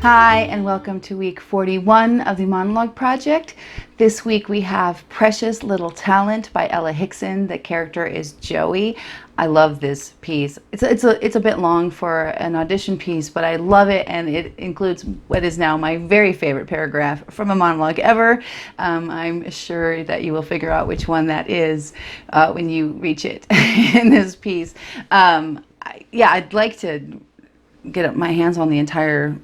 Hi, and welcome to week 41 of the Monologue Project. This week we have Precious Little Talent by Ella Hickson. The character is Joey. I love this piece. It's a bit long for an audition piece, but I love it, and it includes what is now my very favorite paragraph from a monologue ever. I'm sure that you will figure out which one that is when you reach it in this piece. I'd like to get my hands on the entire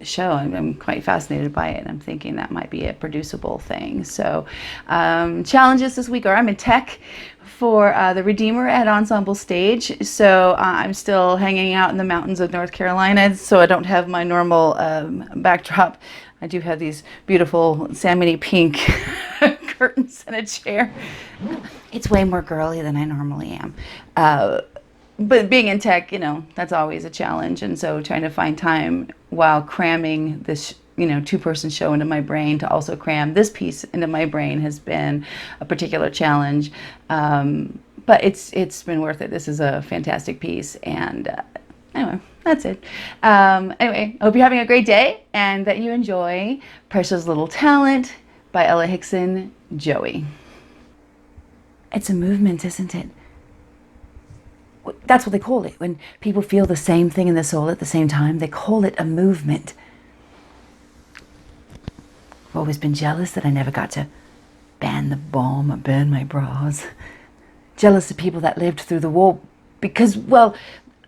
show. I'm quite fascinated by it, and I'm thinking that might be a producible thing. So challenges this week are I'm in tech for the Redeemer at Ensemble Stage, so I'm still hanging out in the mountains of North Carolina, so I don't have my normal backdrop. I do have these beautiful salmony pink curtains and a chair. It's way more girly than I normally am. But being in tech, that's always a challenge. And so trying to find time while cramming this, two-person show into my brain to also cram this piece into my brain has been a particular challenge. But it's been worth it. This is a fantastic piece. And anyway, that's it. Anyway, I hope you're having a great day and that you enjoy Precious Little Talent by Ella Hickson, Joey. It's a movement, isn't it? That's what they call it. When people feel the same thing in their soul at the same time, they call it a movement. I've always been jealous that I never got to ban the bomb or burn my bras. Jealous of people that lived through the war because, well,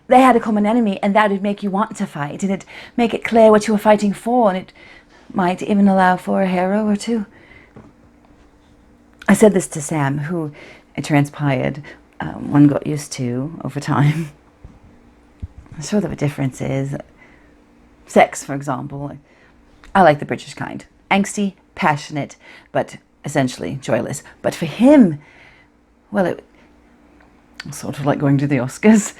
they had a common enemy, and that would make you want to fight, and it'd make it clear what you were fighting for, and it might even allow for a hero or two. I said this to Sam, who, it transpired, one got used to over time. I'm sure there were differences. Sex, for example. I like the British kind. Angsty, passionate, but essentially joyless. But for him, well, it was sort of like going to the Oscars.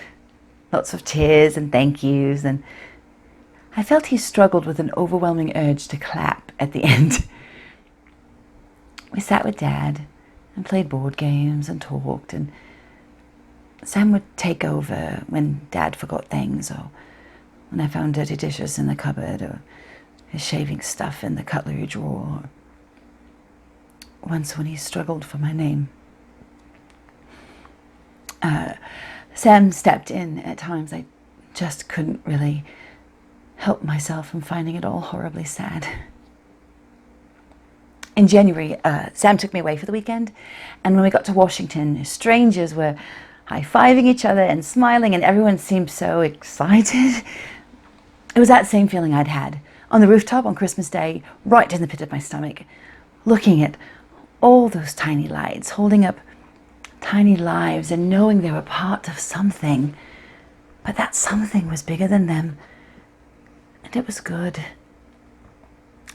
Lots of tears and thank yous, and I felt he struggled with an overwhelming urge to clap at the end. We sat with Dad and played board games and talked, and Sam would take over when Dad forgot things, or when I found dirty dishes in the cupboard, or his shaving stuff in the cutlery drawer. Once when he struggled for my name. Sam stepped in at times. I just couldn't really help myself from finding it all horribly sad. In January, Sam took me away for the weekend, and when we got to Washington, strangers were high-fiving each other and smiling, and everyone seemed so excited. It was that same feeling I'd had on the rooftop on Christmas Day, right in the pit of my stomach, looking at all those tiny lights, holding up tiny lives and knowing they were part of something, but that something was bigger than them, and it was good.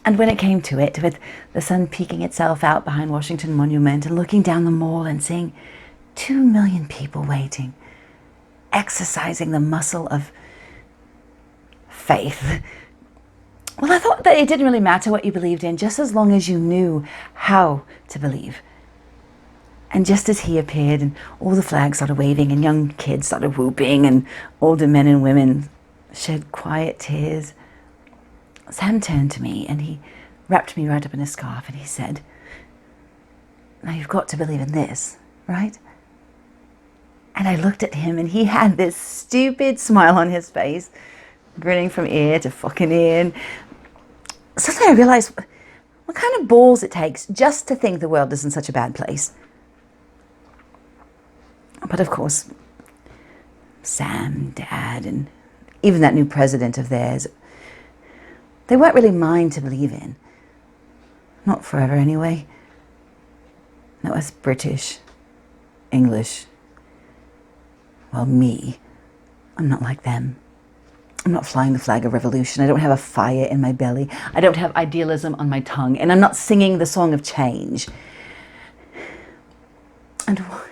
And when it came to it, with the sun peeking itself out behind Washington Monument and looking down the mall and seeing 2 million people waiting, exercising the muscle of faith. Well, I thought that it didn't really matter what you believed in, just as long as you knew how to believe. And just as he appeared and all the flags started waving and young kids started whooping and older men and women shed quiet tears, Sam turned to me and he wrapped me right up in a scarf and he said, "Now you've got to believe in this, right?" And I looked at him, and he had this stupid smile on his face, grinning from ear to fucking ear. And suddenly I realized what kind of balls it takes just to think the world isn't such a bad place. But of course, Sam, Dad, and even that new president of theirs, they weren't really mine to believe in. Not forever, anyway. That was British, English. Well, me, I'm not like them. I'm not flying the flag of revolution. I don't have a fire in my belly. I don't have idealism on my tongue. And I'm not singing the song of change. And why?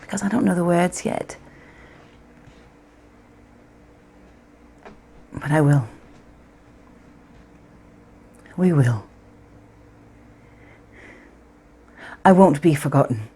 Because I don't know the words yet. But I will. We will. I won't be forgotten.